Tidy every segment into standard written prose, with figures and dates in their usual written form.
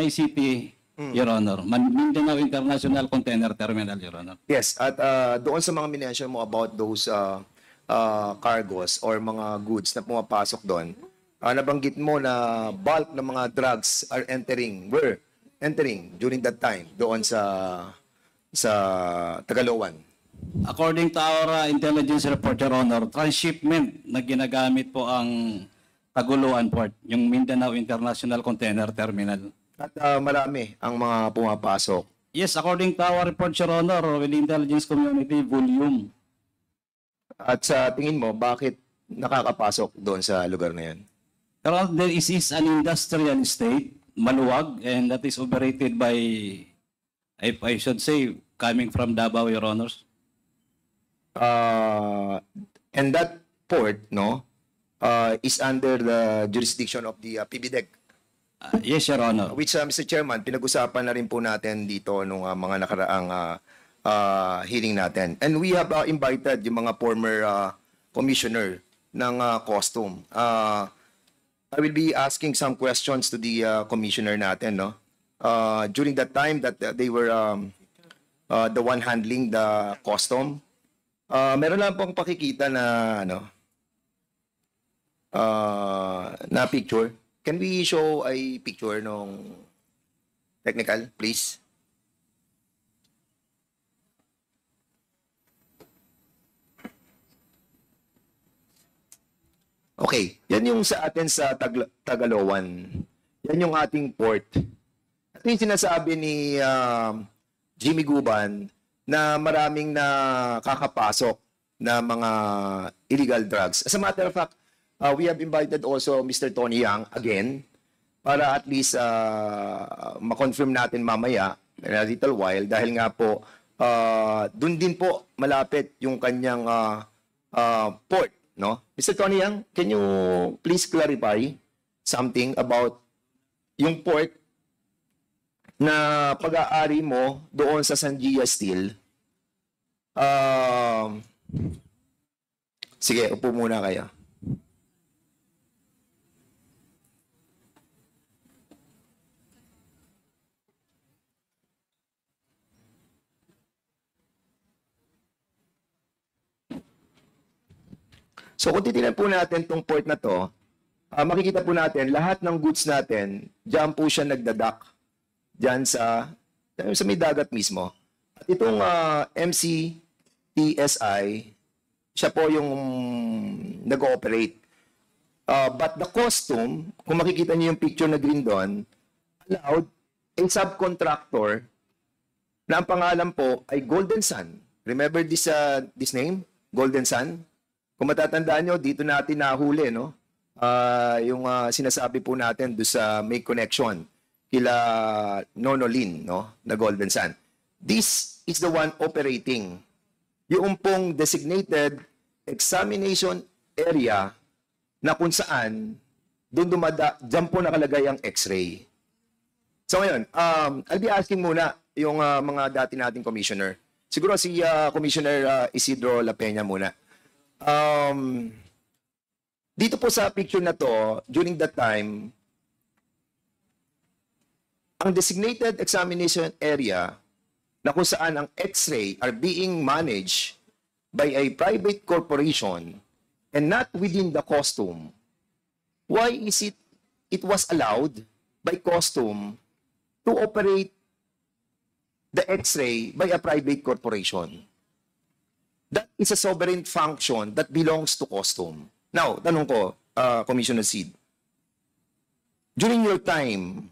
Pasay City, Your Honor. Mindanao International Container Terminal, Your Honor. Yes, at doon sa mga minention mo about those cargos or mga goods na pumapasok doon, nabanggit mo na bulk ng mga drugs were entering during that time doon sa Tagaloan. According to our intelligence report, Your Honor, transshipment na ginagamit po ang Taguluan Port, yung Mindanao International Container Terminal. At marami ang mga pumapasok. Yes, according to our report, Your Honor, with the intelligence community, volume. At sa tingin mo, bakit nakakapasok doon sa lugar na yan? Your Honor, there is an industrial estate, maluwag, and that is operated by, if I should say, coming from Davao, Your Honors. And that port, no, is under the jurisdiction of the PBDEC. Yes, Your Honor. Which, Mr. Chairman, pinag-usapan na rin po natin dito nung mga nakaraang hearing natin. And we have invited yung mga former commissioner ng custom. I will be asking some questions to the commissioner natin, no? During that time that they were the one handling the custom, meron lang pong pakikita na na picture. Can we show a picture nung technical, please? Okay, yan yung sa atin sa Tagaloan. Yan yung ating port. Ito yung sinasabi ni Jimmy Guban na maraming nakakapasok na mga illegal drugs. As a matter of fact, we have invited also Mr. Tony Yang again para at least ma-confirm natin mamaya in a little while dahil nga po dun din po malapit yung kanyang port, no? Mr. Tony Yang, can you please clarify something about yung port na pag-aari mo doon sa Sangia Steel? Sige, upo muna kayo. So kung titignan po natin itong port na to, makikita po natin lahat ng goods natin, diyan po siya nagdadak. Diyan sa may dagat mismo. At itong MCTSI, siya po yung nag-ooperate. But the custom, kung makikita niyo yung picture na green doon, allowed a subcontractor na ang pangalan po ay Golden Sun. Remember this name? Golden Sun? Kung matatandaan nyo, dito natin nahuli, no? Yung sinasabi po natin do sa may connection kila Nonolin, no? Na Golden Sun. This is the one operating. Yung pong designated examination area na kung saan dyan po nakalagay ang X-ray. So ngayon, I'll be asking muna yung mga dati nating commissioner. Siguro si Commissioner Isidro La Peña muna. Dito po sa picture na to, during that time, ang designated examination area na kung saan ang X-ray are being managed by a private corporation and not within the custom, why is it was allowed by custom to operate the X-ray by a private corporation? That is a sovereign function that belongs to custom. Now, tanong ko, Commissioner Sid, during your time,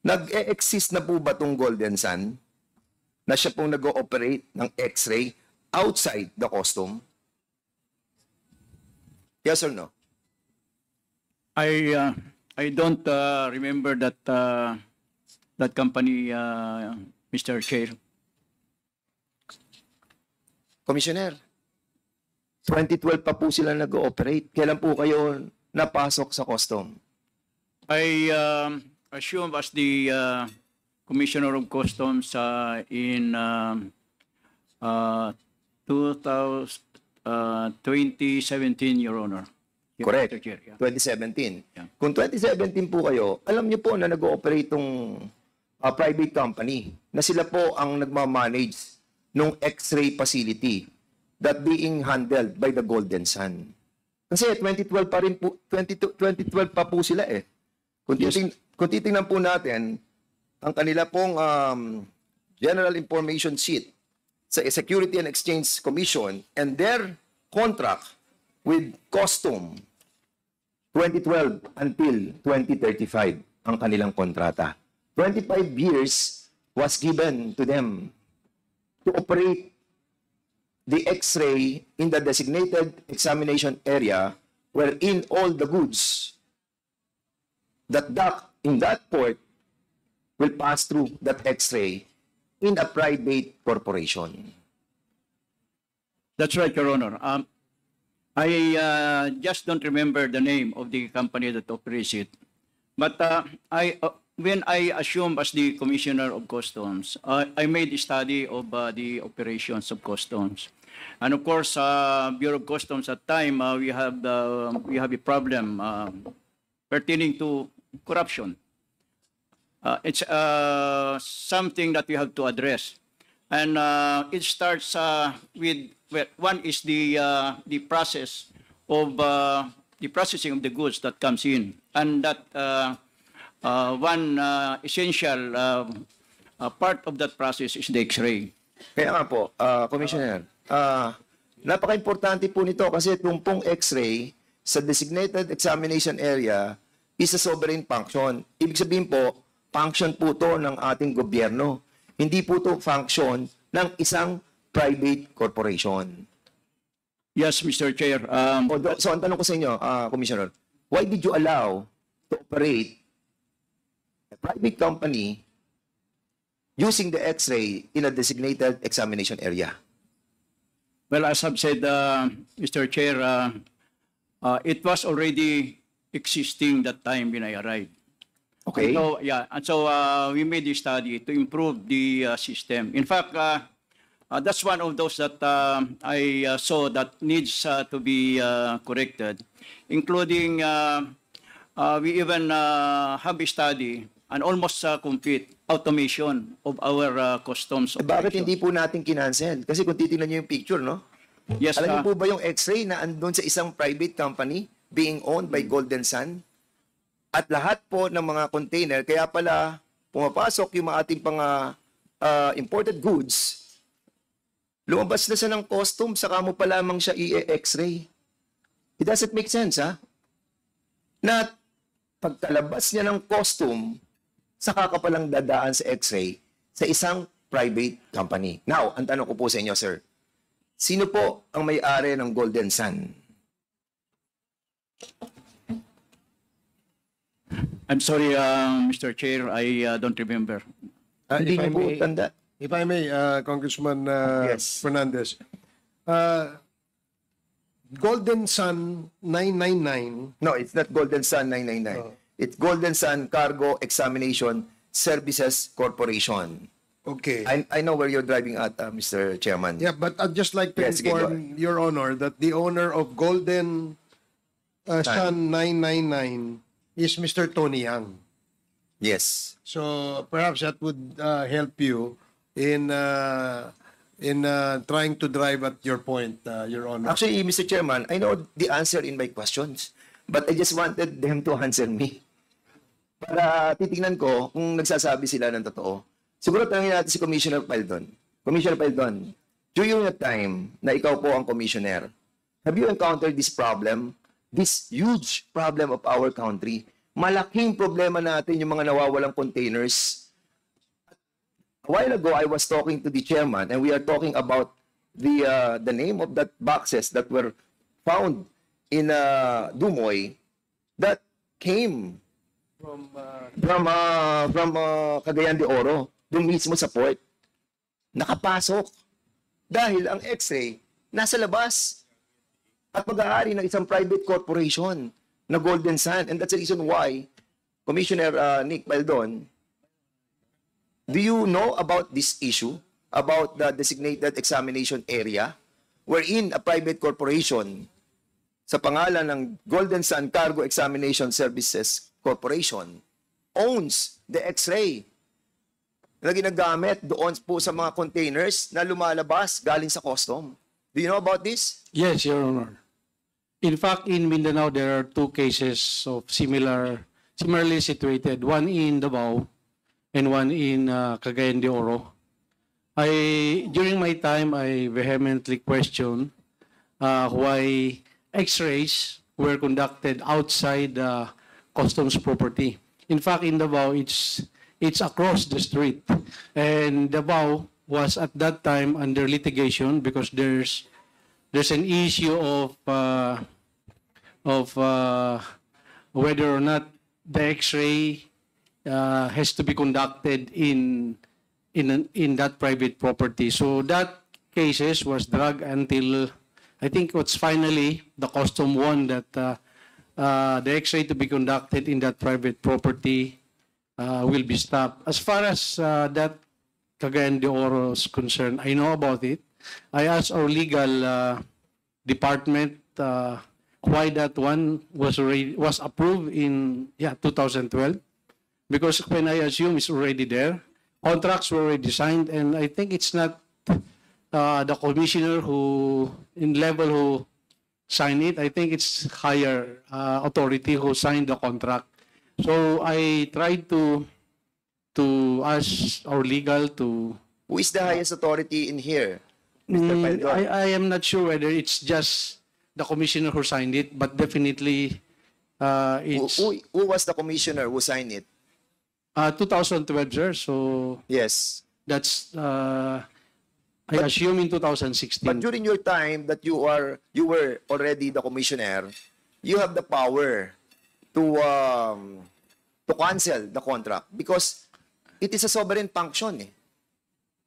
nag-e-exist na po ba itong Golden Sun na siya pong nag-ooperate ng X-ray outside the custom? Yes or no? I don't remember that that company, Mr. Chair. Commissioner, 2012 pa po sila nag-ooperate. Kailan po kayo napasok sa custom? I assume as the Commissioner of Customs in 2017, Your Honor. Yeah, Correct. Mr. Chair, yeah. 2017. Yeah. Kung 2017 po kayo, alam niyo po na nag-ooperate tong private company na sila po ang nagmamanage ng X-ray facility that being handled by the Golden Sun. Kasi 2012 pa rin po, 2012 pa po sila eh. Kung titingnan po natin, ang kanila pong General Information Sheet sa Security and Exchange Commission and their contract with Custom 2012 until 2035 ang kanilang kontrata. 25 years was given to them to operate the X-ray in the designated examination area wherein all the goods that dock in that port will pass through that X-ray in a private corporation. That's right, Your Honor. I just don't remember the name of the company that operates it. But when I assumed as the Commissioner of Customs, I made a study of the operations of Customs. And of course, Bureau of Customs at time, we have a problem pertaining to corruption. It's something that we have to address. And it starts with, well, one is the process of the processing of the goods that comes in. And that one essential part of that process is the X-ray. Kaya nga po, Commissioner, napaka-importante po nito kasi itong pong X-ray sa designated examination area is a sovereign function. Ibig sabihin po, function po to ng ating gobyerno. Hindi po to function ng isang private corporation. Yes, Mr. Chair. So, ang tanong ko sa inyo, Commissioner, why did you allow to operate a private company using the X-ray in a designated examination area? Well, as I've said, Mr. Chair, it was already existing that time when I arrived. Okay. So, yeah, and so we made a study to improve the system. In fact, that's one of those that I saw that needs to be corrected, including we even have a study and almost complete automation of our customs Eh, bakit operation. hindi po natin kinancel? Kasi kung titingnan niyo yung picture, no? Yes, Alam niyo po ba yung X-ray na andun sa isang private company being owned by Golden Sun? At lahat po ng mga container, kaya pala pumapasok yung ating pang imported goods, lumabas na siya ng custom, saka mo pa lamang siya i-X-ray. It doesn't make sense, ha? Na pagkalabas niya ng custom, saka ka palang dadaan sa X-ray sa isang private company. Now, ang tanong ko po sa inyo, sir, sino po ang may-ari ng Golden Sun? I'm sorry, Mr. Chair, I don't remember. Hindi If I niyo po may- tanda. If I may, Congressman Yes. Fernandez, Golden Sun 999, No, it's not Golden Sun 999. Oh. It's Golden Sun Cargo Examination Services Corporation. okay. I know where you're driving at, Mr. Chairman. Yeah, but I'd just like to Yes, sige, go inform Your Honor that the owner of Golden Sun 999 is Mr. Tony Yang. Yes. So perhaps that would help you in trying to drive at your point, Your Honor. Actually, Mr. Chairman, I know the answer in my questions, but I just wanted them to answer me. Para titingnan ko kung nagsasabi sila ng totoo. Siguro tanongin natin si Commissioner Paldon. Commissioner Paldon, during the time na ikaw po ang commissioner, have you encountered this problem? This huge problem of our country? Malaking problema natin yung mga nawawalang containers. A while ago, I was talking to the chairman and we are talking about the name of that boxes that were found in Dumoy that came from Cagayan de Oro, doon mismo sa port. Nakapasok. Dahil ang X-ray nasa labas at mag-aari ng isang private corporation na Golden Sun. And that's the reason why, Commissioner Nick Paldon, do you know about this issue, about the designated examination area, wherein a private corporation sa pangalan ng Golden Sun Cargo Examination Services Corporation owns the X-ray na ginagamit doon po sa mga containers na lumalabas galing sa custom. Do you know about this? Yes, Your Honor. In fact, in Mindanao, there are two cases of similarly situated. One in Davao and one in Cagayan de Oro. During my time, I vehemently questioned why X-rays were conducted outside customs property. In fact, in Davao, it's across the street, and Davao was at that time under litigation because there's an issue of whether or not the X-ray has to be conducted in that private property. So that cases was dragged until I think what's finally the custom won that the X-ray to be conducted in that private property will be stopped. As far as that Cagayan de Oro is concerned, I know about it. I asked our legal department why that one was approved in 2012, because when I assume it's already there, contracts were already signed, and I think it's not the commissioner who signed it. I think it's higher authority who signed the contract. So I tried to ask our legal to. Who is the highest authority in here? Mr. Paldon? I am not sure whether it's just the commissioner who signed it, but definitely it's Who was the commissioner who signed it? 2012, sir. So Yes. that's I assume in 2016. But during your time that you were already the commissioner, you have the power to cancel the contract because it is a sovereign function.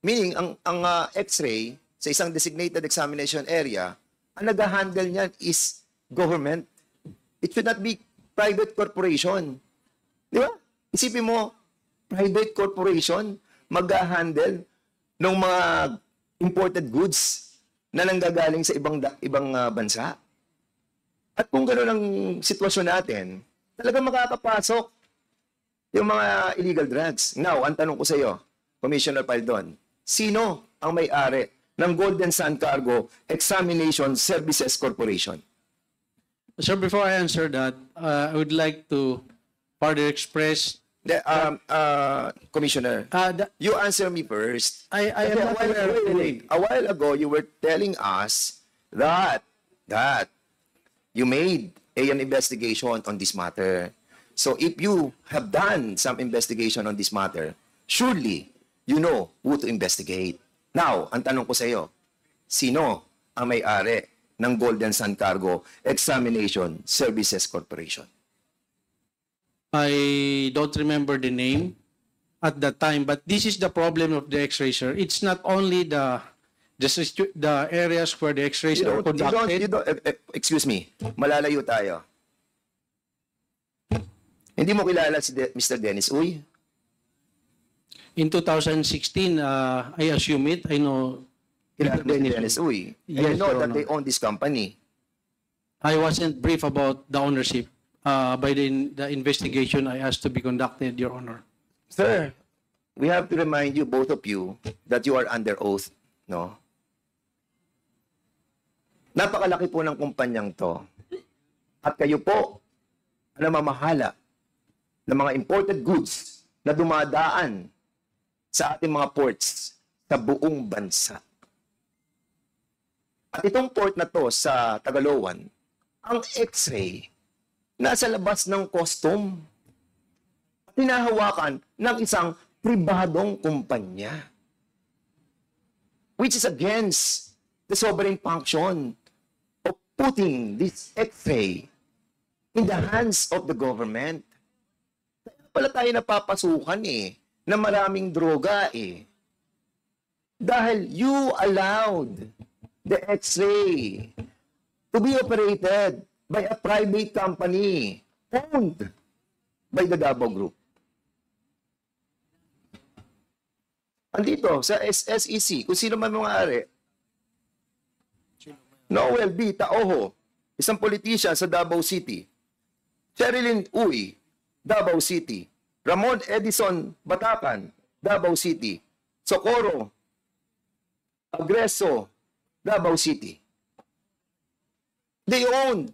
Meaning, ang X-ray sa isang designated examination area, ang nag-handle niyan is government. It should not be private corporation. Di ba? Isipin mo, private corporation mag-handle ng mga imported goods na nanggagaling sa ibang bansa. At kung gano'n ang sitwasyon natin, talagang makakapasok yung mga illegal drugs. Now, ang tanong ko sa iyo, Commissioner Paldon, sino ang may-ari ng Golden Sun Cargo Examination Services Corporation? Sir, before I answer that, I would like to further express. Commissioner, you answer me first. I am not aware of the name. A while ago, you were telling us that you made an investigation on this matter. So if you have done some investigation on this matter, surely you know who to investigate. Now, ang tanong ko sa iyo, sino ang may-ari ng Golden Sun Cargo Examination Services Corporation? I don't remember the name at that time, but this is the problem of the X-ray, sir. It's not only the areas where the X-rays are conducted. Excuse me, malalayo tayo. Hindi mo kilala si Mr. Dennis Uy? In 2016, I assume it. I know. Kilala mo si Dennis Uy? And you Yes, know Your that Honor. they own this company. I wasn't briefed about the ownership. By the investigation I asked to be conducted, Your Honor. Sir, we have to remind you, both of you, that you are under oath, no? Napakalaki po ng kumpanyang to. At kayo po, ang namamahala ng mga imported goods na dumadaan sa ating mga ports sa buong bansa. At itong port na to sa Tagaloan, ang X-ray, nasa labas ng custom. Tinahawakan ng isang pribadong kumpanya. Which is against the sovereign function of putting this X-ray in the hands of the government. Kaya pala tayo napapasukan na maraming droga Dahil you allowed the X-ray to be operated by a private company owned by the Davao Group. Andito, sa SEC, kung sino man mga ari, Noel B. Taoho, isang politician sa Davao City. Sherilyn Uy, Davao City. Ramon Edison Batacan, Davao City. Socorro Agreso, Davao City. They owned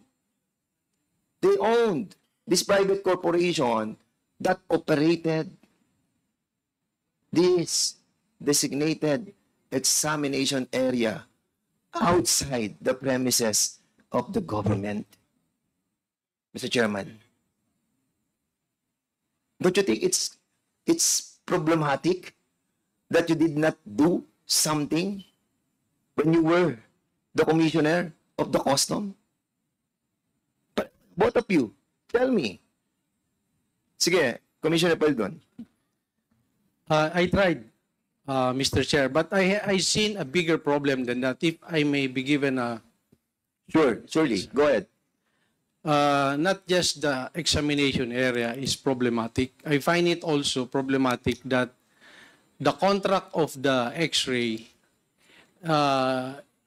this private corporation that operated this designated examination area outside the premises of the government. Mr. Chairman, don't you think it's problematic that you did not do something when you were the commissioner of the custom? But both of you, tell me. Sige, Commissioner Paldon. I tried, Mr. Chair, but I seen a bigger problem than that. If I may be given a, Sure, surely. Go ahead. not just the examination area is problematic. I find it also problematic that the contract of the X-ray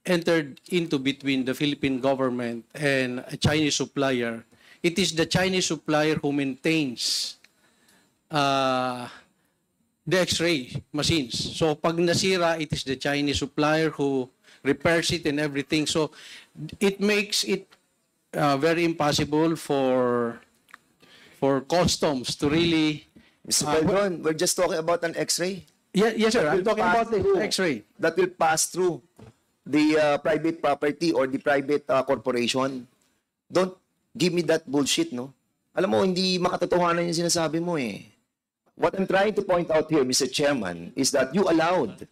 entered into between the Philippine government and a Chinese supplier. It is the Chinese supplier who maintains the X-ray machines. So pag nasira, it is the Chinese supplier who repairs it and everything. So it makes it very impossible for customs to really. Mr. Paldon, we're just talking about an X-ray. Yes, sir. I'm Will talking pass about the through- X-ray. That will pass through the private property or the private corporation. Don't give me that bullshit, no? Alam mo, hindi makatotohanan yung sinasabi mo eh. What I'm trying to point out here, Mr. Chairman, is that you allowed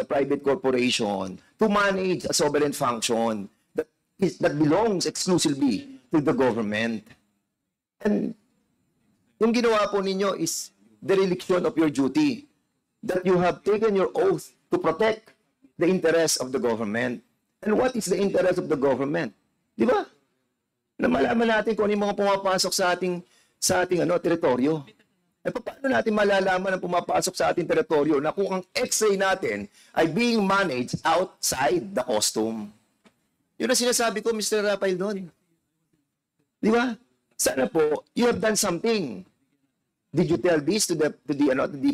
a private corporation to manage a sovereign function that belongs exclusively to the government. And yung ginawa po ninyo is dereliction of your duty, that you have taken your oath to protect the interests of the government. And what is the interest of the government? Di ba? Na malaman natin kung ano yung mga pumapasok sa ating teritoryo. Eh, paano natin malalaman ang pumapasok sa ating teritoryo na kung ang X-ray natin ay being managed outside the custom? Yun ang sinasabi ko, Mr. Paldon. Di ba? Sana po, you have done something. Did you tell this to the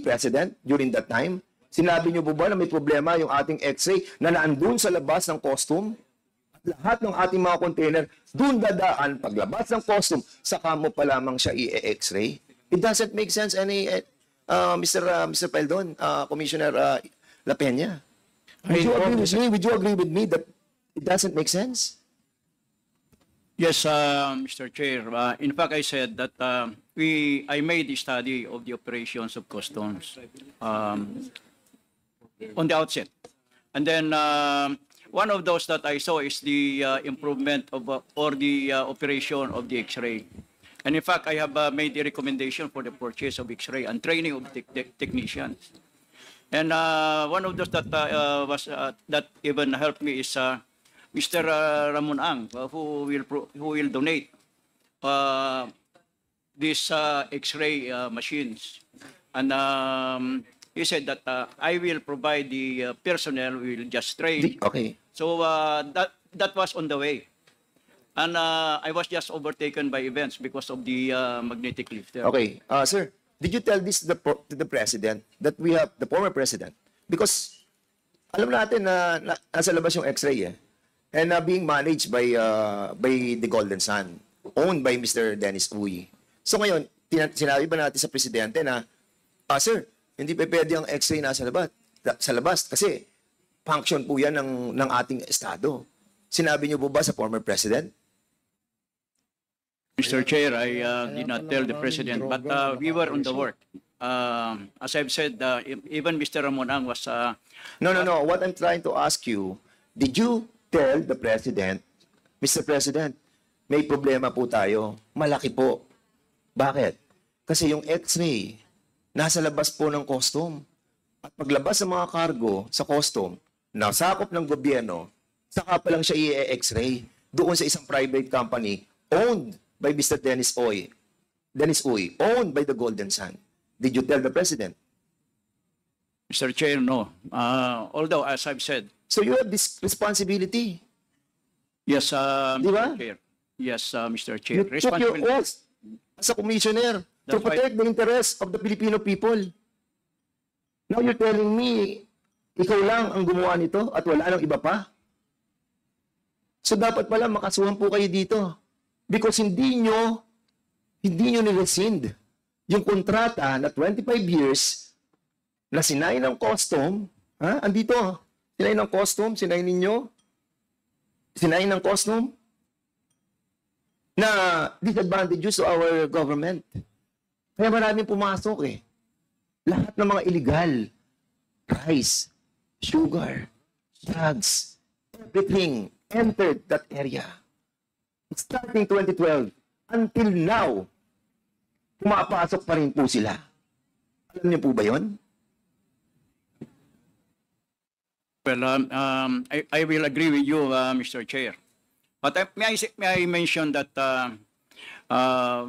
president during that time? Sinabi niyo po ba na may problema yung ating X-ray na naandun sa labas ng custom? At lahat ng ating mga container, dun dadaan paglabas ng custom, saka mo pa lamang siya i-X-ray? It doesn't make sense Mr. Paldon, Commissioner La Peña. Would you agree with me? Would you agree with me that it doesn't make sense? Yes, Mr. Chair. In fact, I said that I made a study of the operations of customs on the outset. And then one of those that I saw is the improvement of or the operation of the X-ray. And in fact, I have made a recommendation for the purchase of X-ray and training of technicians. And one of those that that even helped me is Mr. Ramon Ang, who will donate these X-ray machines. And he said that I will provide the personnel, we will just train. Okay. So that was on the way. And I was just overtaken by events because of the magnetic lifter. Okay. Sir, did you tell this to the president, that we have the former president? Because alam natin na nasa labas yung X-ray eh. And being managed by the Golden Sun, owned by Mr. Dennis Uy. So ngayon, sinabi ba natin sa presidente na, sir, hindi pa pwede ang X-ray nasa labas kasi function po yan ng ating estado. Sinabi niyo po ba sa former president? Mr. Chair, I did not tell the President, but we were on the work. As I've said, even Mr. Ramon Ang was... No. What I'm trying to ask you, did you tell the President, Mr. President, may problema po tayo. Malaki po. Bakit? Kasi yung X-ray, nasa labas po ng custom. At paglabas ng mga cargo sa custom, nasakop ng gobyerno, saka pa lang siya i-X-ray doon sa isang private company owned by Mr. Dennis Uy, owned by the Golden Sun. Did you tell the President? Mr. Chair, no. Although, as I've said, So you have this responsibility. Yes, Di ba? Mr. Chair. Yes, Mr. You Chair. took your oath as a commissioner to That's why- protect the interests of the Filipino people. Now you're telling me, ikaw lang ang gumawa nito at wala nang iba pa? So dapat pala makasuhan po kayo dito. Because hindi nyo nirescind yung kontrata na 25 years na sinay ng custom, andito, sinay ng custom, sinay ninyo, sinay ng custom, na disadvantages to our government. Kaya maraming pumasok eh. Lahat ng mga illegal, rice, sugar, drugs, everything entered that area. Starting 2012 until now, pumapasok pa rin po sila. Alam niyo po ba yun? Well, I will agree with you, Mr. Chair. But may I mention that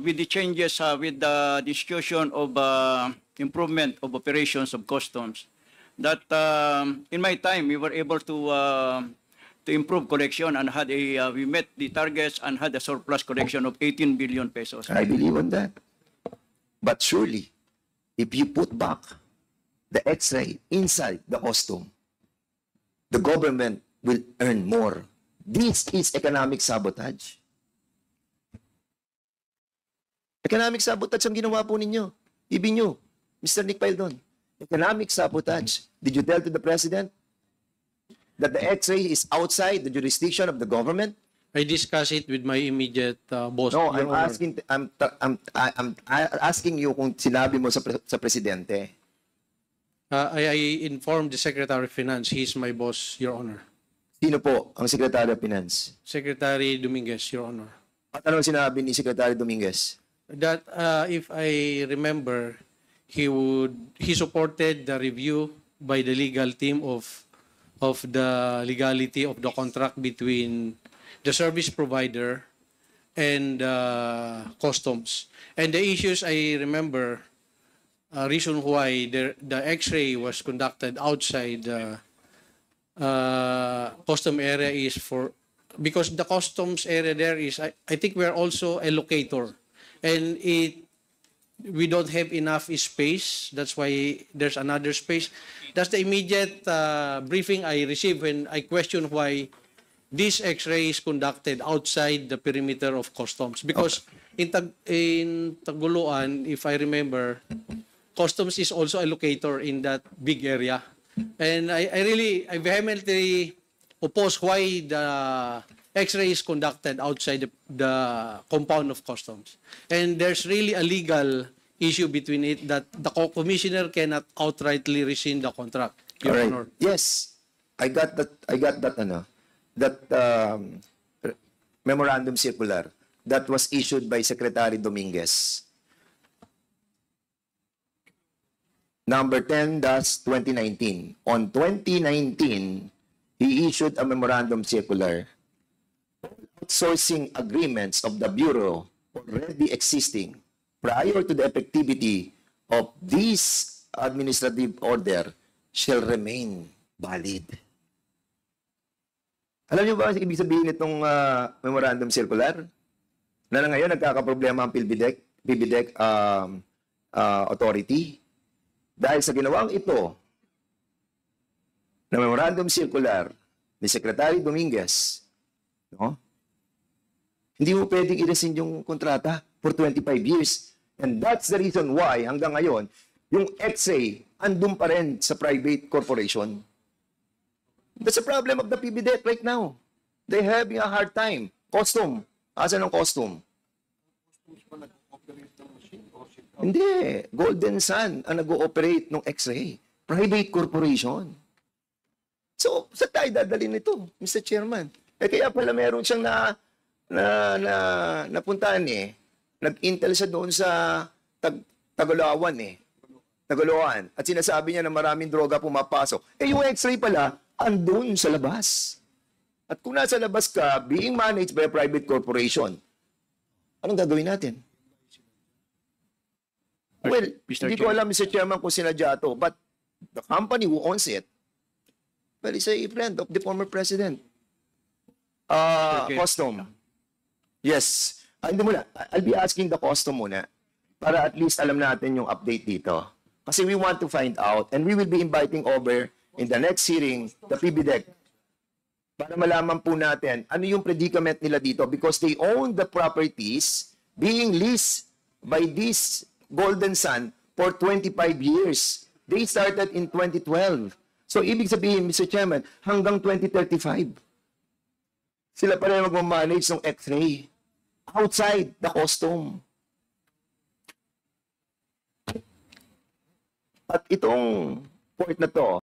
with the changes, with the discussion of improvement of operations of customs, that in my time we were able to improve collection and we met the targets and had a surplus collection of 18 billion pesos. I believe on that. But surely, if you put back the X-ray inside the custom, the government will earn more. This is economic sabotage. Economic sabotage ang ginawa po ninyo. Ibig nyo, Mr. Nick Paildon. Economic sabotage. Did you tell to the President that the X-ray is outside the jurisdiction of the government? I discuss it with my immediate boss. No, Your I'm Honor. asking you kung sinabi mo sa Presidente. I informed the Secretary of Finance. He is my boss, Your Honor. Sino po ang Secretary of Finance? Secretary Dominguez, Your Honor. At ano sinabi ni Secretary Dominguez? That if I remember, he supported the review by the legal team of the legality of the contract between the service provider and customs. And the issues I remember, reason why the X-ray was conducted outside the custom area is because the customs area there is, I think we're also a locator. And we don't have enough space. That's why there's another space. That's the immediate briefing I received when I questioned why this X-ray is conducted outside the perimeter of customs. Because in Taguluan, if I remember, customs is also a locator in that big area. And I vehemently oppose why the X-ray is conducted outside the compound of customs. And there's really a legal issue between it that the commissioner cannot outrightly rescind the contract, Your Alright. Honor. Yes. I got that memorandum circular that was issued by Secretary Dominguez. Number 10-2019. On 2019, he issued a memorandum circular outsourcing agreements of the Bureau already existing prior to the effectivity of this administrative order shall remain valid. Alam niyo ba ang ibig sabihin nitong memorandum circular? Na ngayon nagkakaproblema ang PBDEC authority dahil sa ginawang ito na memorandum circular ni Secretary Dominguez, no? Hindi mo pwedeng i-rescind yung kontrata for 25 years. And that's the reason why hanggang ngayon, yung X-ray andun pa rin sa private corporation. That's the problem of the PBDEC right now. They're having a hard time. Custom. Asan ang custom? Hindi. Golden Sun ang nag-ooperate ng X-ray. Private corporation. So, saan tayo dadalhin nito, Mr. Chairman? Kaya pala meron siyang napuntahan nag-intel siya doon sa Tagaloan Tagaloan. At sinasabi niya na maraming droga pumapasok. Yung X-ray pala, andun sa labas. At kung nasa labas ka, being managed by a private corporation, anong gagawin natin? Well, Mr. hindi ko Chair. alam, Mr. Chairman, kung sinadya to, but the company who owns it, well, is a friend of the former president. Okay. Custom. Yes. Hindi muna. I'll be asking the custom muna para at least alam natin yung update dito. Kasi we want to find out and we will be inviting over in the next hearing the PBDEC para malaman po natin ano yung predicament nila dito because they own the properties being leased by this Golden Sun for 25 years. They started in 2012. So, ibig sabihin, Mr. Chairman, hanggang 2035, sila pa rin magmamanage ng X-ray outside the custom. At itong port na to,